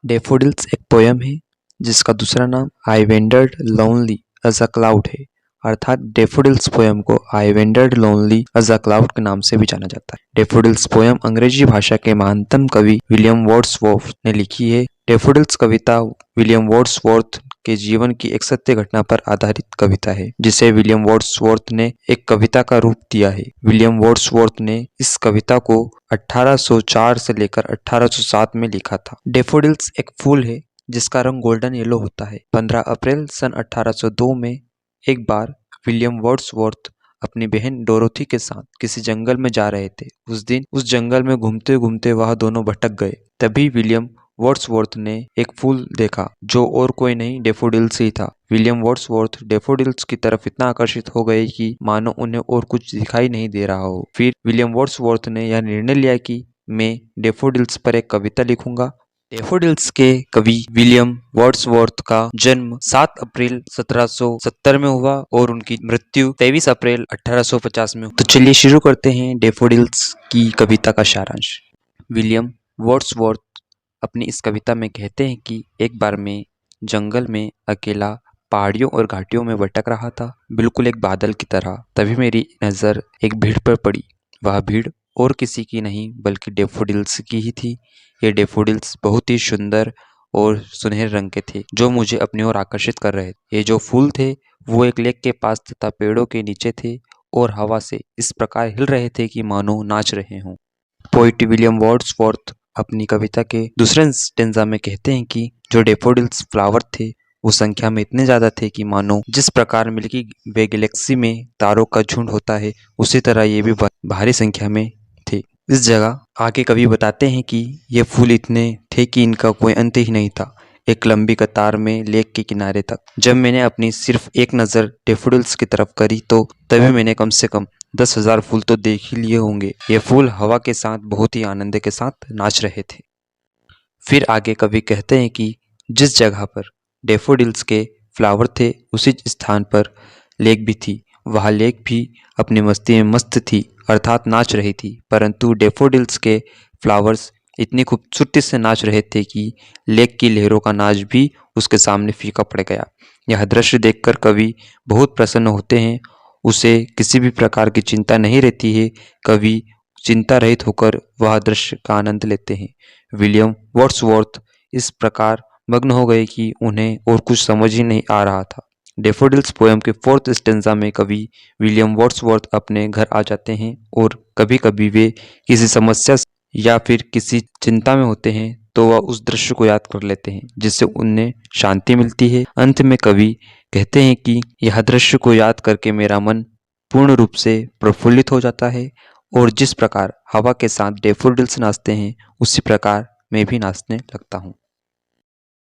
Daffodils एक poem है जिसका दूसरा नाम I wandered lonely as a cloud है। अर्थात डैफोडिल्स पोयम को I wandered lonely as a cloud के नाम से भी जाना जाता है। डैफोडिल्स पोयम अंग्रेजी भाषा के महानतम कवि विलियम वर्ड्सवर्थ ने लिखी है। डैफोडिल्स कविता विलियम वर्ड्सवर्थ के जीवन की एक सत्य घटना पर आधारित कविता है, जिसे विलियम वर्ड्सवर्थ ने एक कविता का रूप दिया है। विलियम वर्ड्सवर्थ ने इस कविता को 1804 से लेकर 1807 में लिखा था। डैफोडिल्स एक फूल है जिसका रंग गोल्डन येलो होता है। 15 अप्रैल सन 1802 में एक बार विलियम वर्ड्सवर्थ अपनी बहन डोरोथी के साथ किसी जंगल में जा रहे थे। उस दिन उस जंगल में घूमते घूमते वह दोनों भटक गए। तभी विलियम वर्ड्सवर्थ ने एक फूल देखा जो और कोई नहीं डैफोडिल्स ही था। विलियम वर्ड्सवर्थ डैफोडिल्स की तरफ इतना आकर्षित हो गए कि मानो उन्हें और कुछ दिखाई नहीं दे रहा हो। फिर विलियम वर्ड्सवर्थ ने यह निर्णय लिया कि मैं डैफोडिल्स पर एक कविता लिखूंगा। डैफोडिल्स के कवि विलियम वर्ड्सवर्थ का जन्म 7 अप्रैल 1770 में हुआ और उनकी मृत्यु 23 अप्रैल 1850 में हुई। तो चलिए शुरू करते हैं डैफोडिल्स की कविता का सारांश। विलियम वर्ड्सवर्थ अपनी इस कविता में कहते हैं कि एक बार मैं जंगल में अकेला पहाड़ियों और घाटियों में भटक रहा था, बिल्कुल एक बादल की तरह। तभी मेरी नज़र एक भीड़ पर पड़ी। वह भीड़ और किसी की नहीं बल्कि डैफोडिल्स की ही थी। ये डैफोडिल्स बहुत ही सुंदर और सुनहरे रंग के थे जो मुझे अपनी ओर आकर्षित कर रहे थे। ये जो फूल थे वो एक लेक के पास तथा पेड़ों के नीचे थे और हवा से इस प्रकार हिल रहे थे कि मानो नाच रहे हों। पोइट विलियम वर्ड्सवर्थ अपनी कविता के दूसरे स्टेंजा में कहते हैं कि जो डैफोडिल्स फ्लावर थे वो संख्या में इतने ज्यादा थे कि मानो जिस प्रकार मिल्की वे गैलेक्सी में तारों का झुंड होता है उसी तरह ये भी भारी संख्या में थे। इस जगह आगे कवि बताते हैं कि ये फूल इतने थे कि इनका कोई अंत ही नहीं था, एक लंबी कतार में लेक के किनारे तक। जब मैंने अपनी सिर्फ एक नज़र डैफोडिल्स की तरफ करी तो तभी मैंने कम से कम 10,000 फूल तो देख ही लिए होंगे। ये फूल हवा के साथ बहुत ही आनंद के साथ नाच रहे थे। फिर आगे कवि कहते हैं कि जिस जगह पर डैफोडिल्स के फ्लावर थे उसी स्थान पर लेक भी थी। वह लेक भी अपनी मस्ती में मस्त थी, अर्थात नाच रही थी। परंतु डैफोडिल्स के फ्लावर्स इतनी खूबसूरती से नाच रहे थे कि लेक की लहरों का नाच भी उसके सामने फीका पड़ गया। यह दृश्य देखकर कवि बहुत प्रसन्न होते हैं। उसे किसी भी प्रकार की चिंता नहीं रहती है। कवि चिंता रहित होकर वह दृश्य का आनंद लेते हैं। विलियम वर्ड्सवर्थ इस प्रकार मग्न हो गए कि उन्हें और कुछ समझ ही नहीं आ रहा था। डैफोडिल्स पोयम के 4th स्टेंजा में कवि विलियम वर्ड्सवर्थ अपने घर आ जाते हैं और कभी कभी वे किसी समस्या या फिर किसी चिंता में होते हैं तो वह उस दृश्य को याद कर लेते हैं जिससे उन्हें शांति मिलती है। अंत में कवि कहते हैं कि यह दृश्य को याद करके मेरा मन पूर्ण रूप से प्रफुल्लित हो जाता है और जिस प्रकार हवा के साथ डैफोडिल्स नाचते हैं उसी प्रकार मैं भी नाचने लगता हूँ।